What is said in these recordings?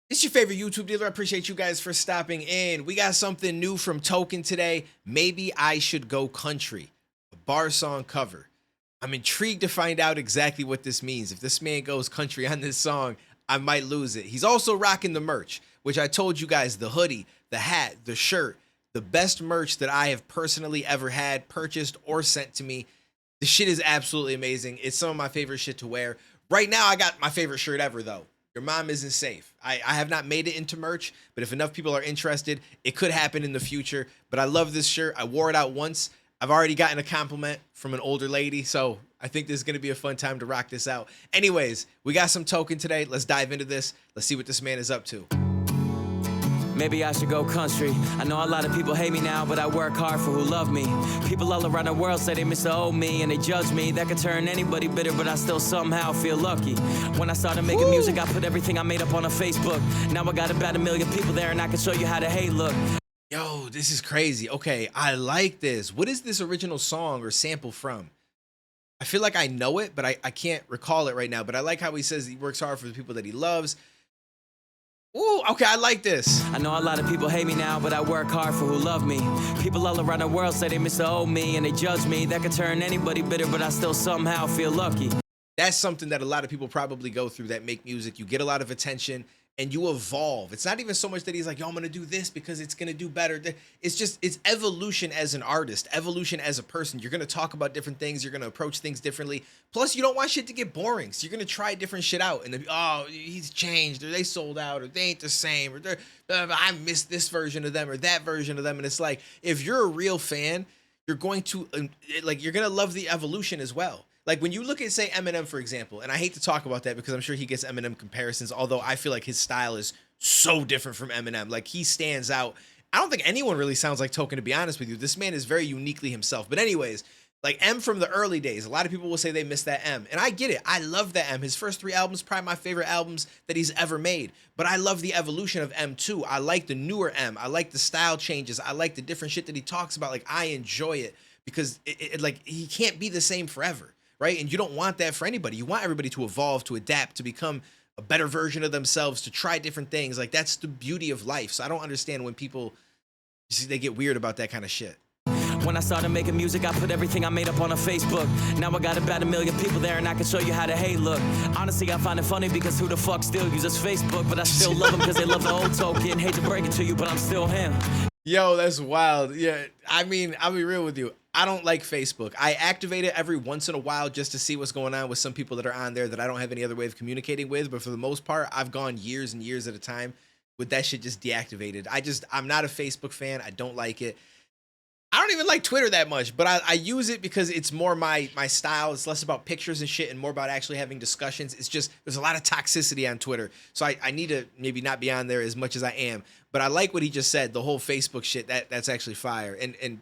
It's your favorite YouTube dealer. I appreciate you guys for stopping in. We got something new from Token today. Maybe I Should Go Country, a bar song cover. I'm intrigued to find out exactly what this means. If this man goes country on this song, I might lose it. He's also rocking the merch, which I told you guys, the hoodie, the hat, the shirt, the best merch that I have personally ever had, purchased, or sent to me. The shit is absolutely amazing. It's some of my favorite shit to wear. Right now, I got my favorite shirt ever, though. Your mom isn't safe. I have not made it into merch, but if enough people are interested, it could happen in the future. But I love this shirt. I wore it out once. I've already gotten a compliment from an older lady, so I think this is going to be a fun time to rock this out. Anyways, we got some Token today. Let's dive into this. Let's see what this man is up to. Maybe I should go country. I know a lot of people hate me now, but I work hard for who love me. People all around the world say they miss the old me and they judge me. That could turn anybody bitter, but I still somehow feel lucky. When I started making music, I put everything I made up on a Facebook. Now I got about 1 million people there and I can show you how to hate look. Yo, this is crazy. Okay, I like this. What is this original song or sample from? I feel like I know it, but I can't recall it right now. But I like how he says he works hard for the people that he loves. Ooh, okay, I like this. I know a lot of people hate me now, but I work hard for who love me. People all around the world say they miss the old me and they judge me. That could turn anybody bitter, but I still somehow feel lucky. That's something that a lot of people probably go through that make music. You get a lot of attention and you evolve. It's not even so much that he's like, yo, I'm going to do this because it's going to do better. It's just, it's evolution as an artist, evolution as a person. You're going to talk about different things. You're going to approach things differently. Plus, you don't want shit to get boring. So you're going to try different shit out. And then, oh, he's changed, or they sold out, or they ain't the same, or I missed this version of them or that version of them. And it's like, if you're a real fan, you're going to, you're going to love the evolution as well. Like when you look at, say, Eminem, for example, and I hate to talk about that because I'm sure he gets Eminem comparisons, although I feel like his style is so different from Eminem. Like he stands out. I don't think anyone really sounds like Token, to be honest with you. This man is very uniquely himself. But anyways, like M from the early days, a lot of people will say they miss that M. And I get it. I love that M. His first 3 albums, probably my favorite albums that he's ever made. But I love the evolution of M too. I like the newer M. I like the style changes. I like the different shit that he talks about. Like I enjoy it because like he can't be the same forever. Right? And you don't want that for anybody. You want everybody to evolve, to adapt, to become a better version of themselves, to try different things. Like that's the beauty of life. So I don't understand when people, they get weird about that kind of shit. When I started making music, I put everything I made up on a Facebook. Now I got about 1 million people there and I can show you how to hate look. Honestly, I find it funny because who the fuck still uses Facebook? But I still love them because they love the old Token. Hate to break it to you, but I'm still him. Yo, that's wild. Yeah, I mean, I'll be real with you. I don't like Facebook. I activate it every once in a while just to see what's going on with some people that are on there that I don't have any other way of communicating with. But for the most part, I've gone years and years at a time with that shit just deactivated. I'm not a Facebook fan. I don't like it. I don't even like Twitter that much, but I use it because it's more my style. It's less about pictures and shit and more about actually having discussions. It's just, there's a lot of toxicity on Twitter. So I need to maybe not be on there as much as I am. But I like what he just said, the whole Facebook shit, that's actually fire. And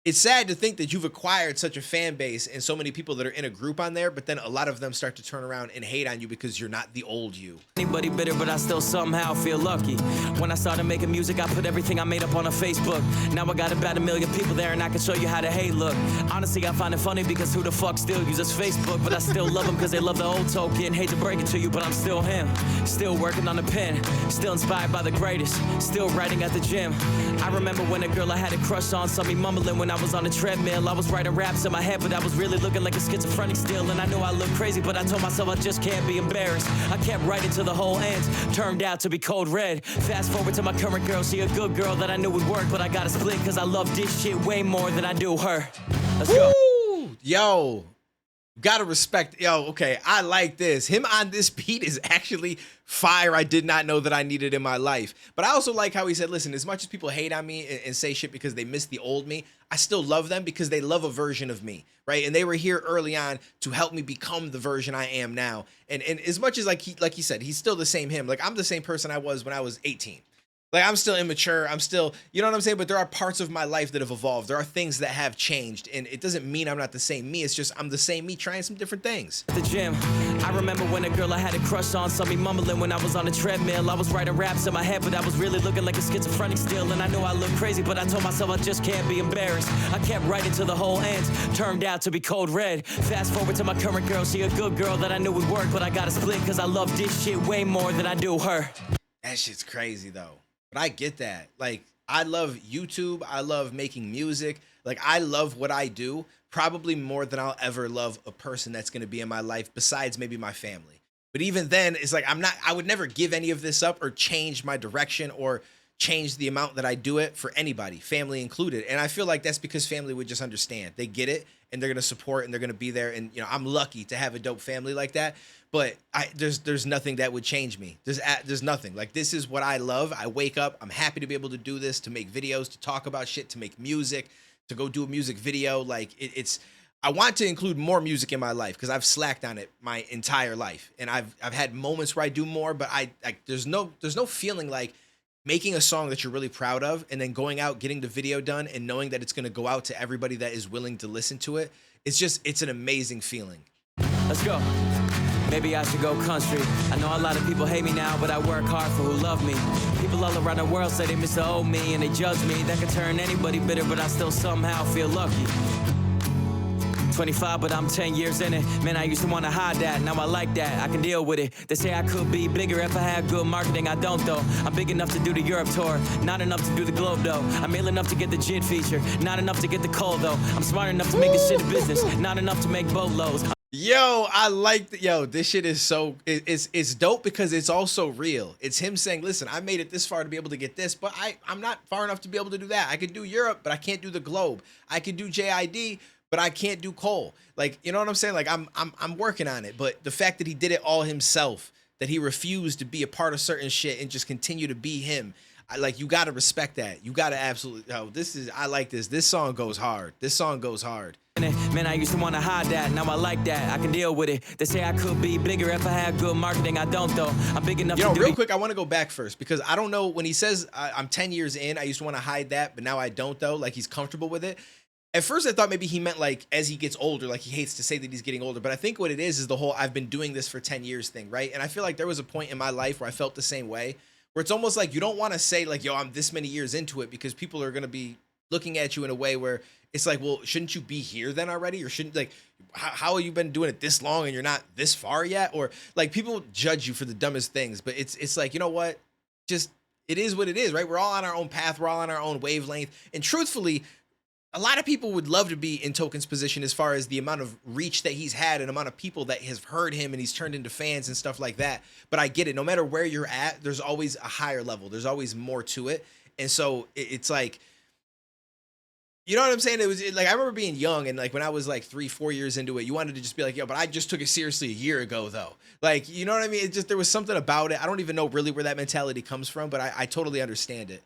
it's sad to think that you've acquired such a fan base and so many people that are in a group on there, but then a lot of them start to turn around and hate on you because you're not the old you. Anybody bitter, but I still somehow feel lucky. When I started making music, I put everything I made up on a Facebook. Now I got about 1 million people there and I can show you how to hate look. Honestly, I find it funny because who the fuck still uses Facebook? But I still love them because they love the old Token. Hate to break it to you, but I'm still him. Still working on the pen, still inspired by the greatest, still writing at the gym. I remember when a girl I had a crush on saw me mumbling when I was on the treadmill. I was writing raps in my head, but I was really looking like a schizophrenic still. And I knew I looked crazy, but I told myself I just can't be embarrassed. I kept writing till the whole end turned out to be cold red. Fast forward to my current girl, she a good girl that I knew would work, but I got a split because I love this shit way more than I do her. Let's go. Woo! Yo, gotta respect. Yo, okay, I like this. Him on this beat is actually fire. I did not know that I needed in my life. But I also like how he said, listen, as much as people hate on me and say shit because they miss the old me, I still love them because they love a version of me, right? And they were here early on to help me become the version I am now. And as much as like he said, he's still the same him. Like I'm the same person I was when I was 18. Like I'm still immature. I'm still, you know what I'm saying? But there are parts of my life that have evolved. There are things that have changed, and it doesn't mean I'm not the same me. It's just I'm the same me trying some different things. The gym. I remember when a girl I had a crush on saw me mumbling when I was on the treadmill. I was writing raps in my head, but I was really looking like a schizophrenic still. And I know I look crazy, but I told myself I just can't be embarrassed. I kept writing till the whole end turned out to be cold red. Fast forward to my current girl, she a good girl that I knew would work, but I got a split because I love this shit way more than I do her. That shit's crazy though. But I get that. Like, I love YouTube. I love making music. Like, I love what I do probably more than I'll ever love a person that's going to be in my life besides maybe my family. But even then, it's like I would never give any of this up or change my direction or change the amount that I do it for anybody, family included. And I feel like that's because family would just understand. They get it and they're going to support and they're going to be there. And, you know, I'm lucky to have a dope family like that. But there's nothing that would change me. There's nothing. Like, this is what I love. I wake up, I'm happy to be able to do this, to make videos, to talk about shit, to make music, to go do a music video. Like, it's I want to include more music in my life because I've slacked on it my entire life. And I've had moments where I do more, but there's no feeling like making a song that you're really proud of and then going out, getting the video done and knowing that it's going to go out to everybody that is willing to listen to it. It's an amazing feeling. Let's go. Maybe I should go country. I know a lot of people hate me now, but I work hard for who love me. People all around the world say they miss the old me and they judge me. That could turn anybody bitter, but I still somehow feel lucky. 25, but I'm 10 years in it. Man, I used to want to hide that. Now I like that. I can deal with it. They say I could be bigger if I had good marketing. I don't, though. I'm big enough to do the Europe tour. Not enough to do the globe, though. I'm ill enough to get the JIT feature. Not enough to get the cold, though. I'm smart enough to make this shit a business. Not enough to make boatloads. Yo, I like this shit is it's dope because it's also real. It's him saying, listen, I made it this far to be able to get this, but I'm not far enough to be able to do that. I could do Europe, but I can't do the globe. I could do JID, but I can't do Cole. Like, you know what I'm saying? Like, I'm working on it. But the fact that he did it all himself, that he refused to be a part of certain shit and just continue to be him, you gotta respect that. You gotta absolutely. I like this. This song goes hard. This song goes hard. Man, I used to want to hide that. Now I like that. I can deal with it. They say I could be bigger if I had good marketing. I don't, though. I'm big enough to do real quick, I want to go back first because I don't know when he says I'm 10 years in, I used to want to hide that, but now I don't, though. Like, he's comfortable with it. At first, I thought maybe he meant like as he gets older, like he hates to say that he's getting older. But I think what it is the whole I've been doing this for 10 years thing, right? And I feel like there was a point in my life where I felt the same way, where it's almost like you don't want to say like, yo, I'm this many years into it because people are going to be looking at you in a way where it's like, well, shouldn't you be here then already? Or shouldn't, like, how have you been doing it this long and you're not this far yet? Or like people judge you for the dumbest things, but it's like, you know what? Just, it is what it is, right? We're all on our own path. We're all on our own wavelength. And truthfully, a lot of people would love to be in Token's position as far as the amount of reach that he's had and amount of people that has heard him and he's turned into fans and stuff like that. But I get it. No matter where you're at, there's always a higher level. There's always more to it. And so it's like, you know what I'm saying? It was like, I remember being young and like when I was like 3-4 years into it, you wanted to just be like, yo, but I just took it seriously a year ago though. Like, you know what I mean? It just, there was something about it. I don't even know really where that mentality comes from, but I totally understand it.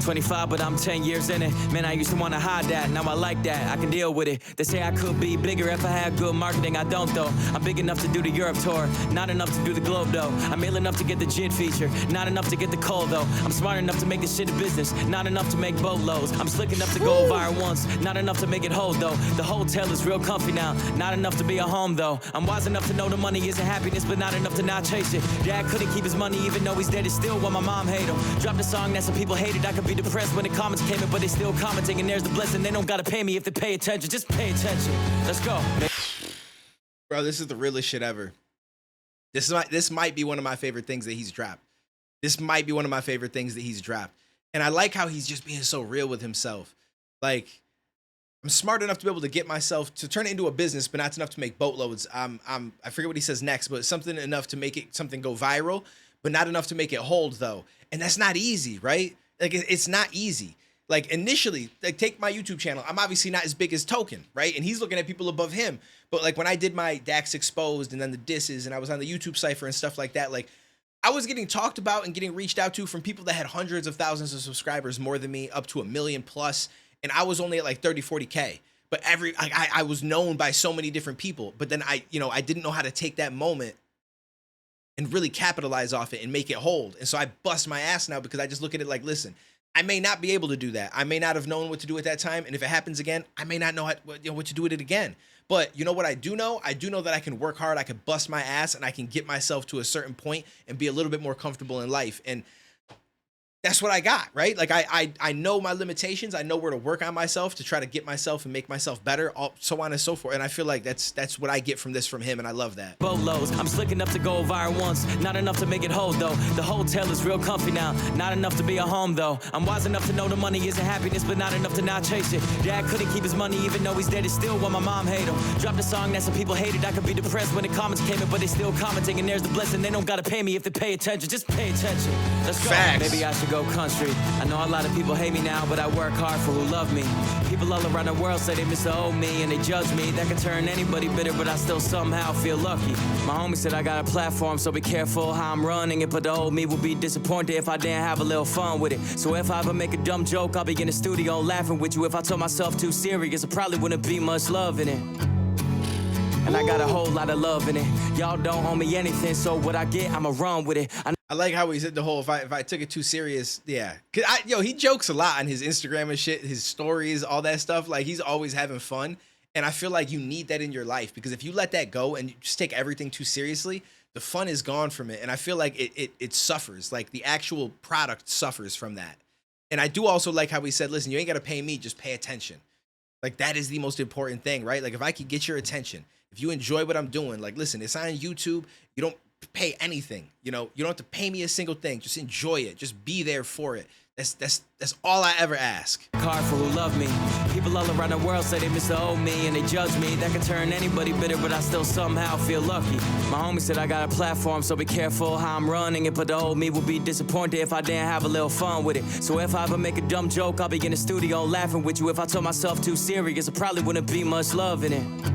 25, but I'm 10 years in it. Man, I used to want to hide that. Now I like that. I can deal with it. They say I could be bigger if I had good marketing. I don't, though. I'm big enough to do the Europe tour. Not enough to do the globe, though. I'm ill enough to get the JIT feature. Not enough to get the cold, though. I'm smart enough to make this shit a business. Not enough to make boatloads. I'm slick enough to go viral once. Not enough to make it hold, though. The hotel is real comfy now. Not enough to be a home, though. I'm wise enough to know the money isn't happiness, but not enough to not chase it. Dad couldn't keep his money even though he's dead. It's still why my mom hate him. Dropped a song that some people hated. I could be depressed when it comes came in, but they still commenting, and there's the blessing. They don't gotta pay me if they pay attention. Just pay attention. Let's go. Bro, this is the realest shit ever. This might be one of my favorite things that he's dropped. This might be one of my favorite things that he's dropped. And I like how he's just being so real with himself. Like, I'm smart enough to be able to get myself to turn it into a business, but not enough to make boatloads. I forget what he says next, but something enough to make it something go viral, but not enough to make it hold though. And that's not easy, right? Like, it's not easy. Like, initially, like, take my YouTube channel. I'm obviously not as big as Token, right? And he's looking at people above him. But like when I did my Dax Exposed and then the disses and I was on the YouTube Cypher and stuff like that, like I was getting talked about and getting reached out to from people that had hundreds of thousands of subscribers more than me, up to 1 million plus. And I was only at like 30, 40K. But I was known by so many different people. But then I didn't know how to take that moment and really capitalize off it and make it hold. And so I bust my ass now because I just look at it like, listen, I may not be able to do that. I may not have known what to do at that time. And if it happens again, I may not know what to do with it again. But you know what I do know? I do know that I can work hard. I can bust my ass and I can get myself to a certain point and be a little bit more comfortable in life. And that's what I got, right? Like I know my limitations. I know where to work on myself to try to get myself and make myself better, all, so on and so forth. And I feel like that's what I get from this from him, and I love that. Bolos. I'm slick enough to go viral once, not enough to make it hold though. The hotel is real comfy now, not enough to be a home though. I'm wise enough to know the money isn't happiness, but not enough to not chase it. Dad couldn't keep his money even though he's dead, it's still when my mom hate him. Dropped a song that some people hated, I could be depressed when the comments came in, but they still commenting, and there's the blessing. They don't gotta pay me if they pay attention, just pay attention. Let's go. Facts. Maybe I should go country. I know a lot of people hate me now, but I work hard for who love me. People all around the world say they miss the old me, and they judge me. That can turn anybody bitter, but I still somehow feel lucky. My homie said I got a platform, so be careful how I'm running it. But the old me would be disappointed if I didn't have a little fun with it. So if I ever make a dumb joke, I'll be in the studio laughing with you. If I told myself too serious, I probably wouldn't be much love in it. And I got a whole lot of love in it. Y'all don't owe me anything, so what I get, I'ma run with it. I like how he said the whole if I took it too serious, yeah. Cause he jokes a lot on his Instagram and shit, his stories, all that stuff. Like he's always having fun, and I feel like you need that in your life, because if you let that go and you just take everything too seriously, the fun is gone from it, and I feel like it suffers. Like the actual product suffers from that. And I do also like how he said, listen, you ain't gotta pay me, just pay attention. Like that is the most important thing, right? Like if I could get your attention, if you enjoy what I'm doing, like listen, it's on YouTube. You don't pay anything, you don't have to pay me a single thing. Just enjoy it. Just be there for it. That's all I ever ask. Hard for who love me. People all around the world say they miss the old me, and they judge me. That can turn anybody bitter, but I still somehow feel lucky. My homie said I got a platform, so be careful how I'm running it. But the old me would be disappointed if I didn't have a little fun with it. So if I ever make a dumb joke, I'll be in the studio laughing with you. If I told myself too serious, I probably wouldn't be much love in it.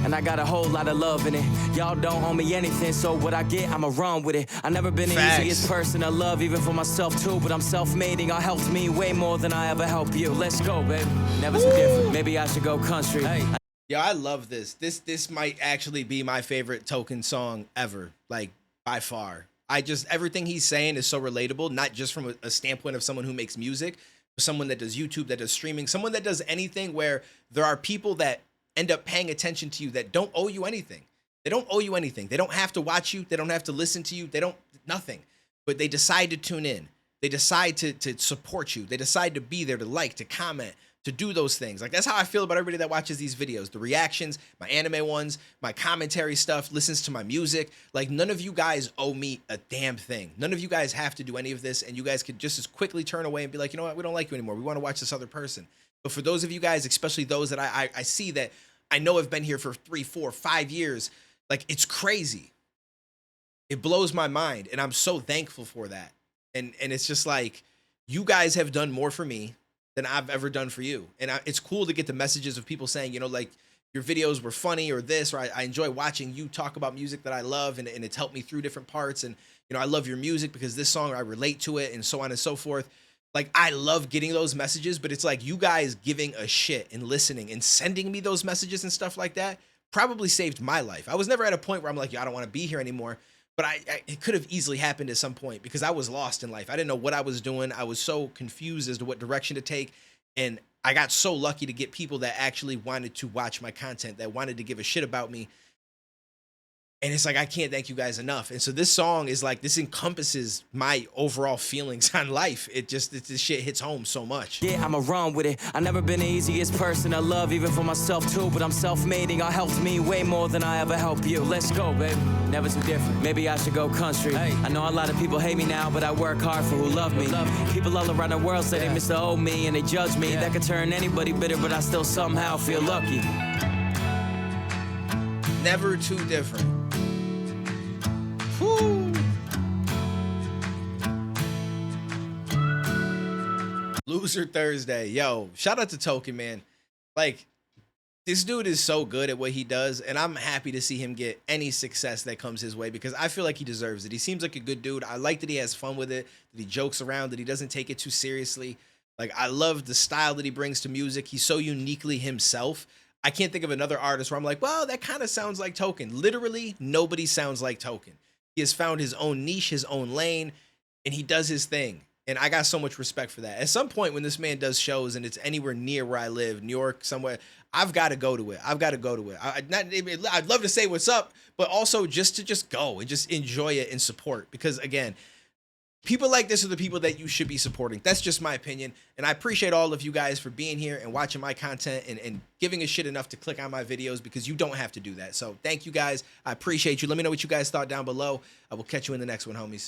And I got a whole lot of love in it. Y'all don't owe me anything, so what I get, I'ma run with it. I never been the easiest person to love, even for myself too. But I'm self-made, and y'all helped me way more than I ever helped you. Let's go, baby. Never too different. Maybe I should go country. Hey. Yo, I love this. This might actually be my favorite Token song ever, like by far. Everything he's saying is so relatable, not just from a standpoint of someone who makes music, but someone that does YouTube, that does streaming, someone that does anything where there are people that end up paying attention to you that don't owe you anything. They don't owe you anything. They don't have to watch you. They don't have to listen to you. They don't, nothing. But they decide to tune in. They decide to support you. They decide to be there, to like, to comment, to do those things. Like that's how I feel about everybody that watches these videos, the reactions, my anime ones, my commentary stuff, listens to my music. Like none of you guys owe me a damn thing. None of you guys have to do any of this, and you guys could just as quickly turn away and be like, you know what, we don't like you anymore. We want to watch this other person. But for those of you guys, especially those that I see that I know have been here for 3, 4, 5 years, like it's crazy. It blows my mind, and I'm so thankful for that. And it's just like, you guys have done more for me than I've ever done for you. And it's cool to get the messages of people saying, like your videos were funny or this, or I enjoy watching you talk about music that I love, and it's helped me through different parts. And, I love your music because this song, I relate to it, and so on and so forth. Like, I love getting those messages, but it's like you guys giving a shit and listening and sending me those messages and stuff like that probably saved my life. I was never at a point where I'm like, I don't want to be here anymore. But it could have easily happened at some point because I was lost in life. I didn't know what I was doing. I was so confused as to what direction to take. And I got so lucky to get people that actually wanted to watch my content, that wanted to give a shit about me. And it's like, I can't thank you guys enough. And so this song is like, this encompasses my overall feelings on life. This shit hits home so much. Yeah, I'ma run with it. I never been the easiest person to love, even for myself too. But I'm self-made, and y'all helped me way more than I ever helped you. Let's go, baby. Never too different. Maybe I should go country. Hey. I know a lot of people hate me now, but I work hard for who love me. People all around the world say they miss the old me, and they judge me. That could turn anybody bitter, but I still somehow feel lucky. Never too different. Woo. Loser Thursday. Yo, shout out to Token, man. Like, this dude is so good at what he does, and I'm happy to see him get any success that comes his way because I feel like he deserves it. He seems like a good dude. I like that he has fun with it, that he jokes around, that he doesn't take it too seriously. Like, I love the style that he brings to music. He's so uniquely himself. I can't think of another artist where I'm like, well, that kind of sounds like Token. Literally, nobody sounds like Token. He has found his own niche, his own lane, and he does his thing. And I got so much respect for that. At some point when this man does shows and it's anywhere near where I live, New York, somewhere, I've got to go to it. I'd love to say what's up, but also just to go and just enjoy it and support. Because again, People like this are the people that you should be supporting. That's just my opinion. And I appreciate all of you guys for being here and watching my content and giving a shit enough to click on my videos, because you don't have to do that. So thank you guys. I appreciate you. Let me know what you guys thought down below. I will catch you in the next one, homies.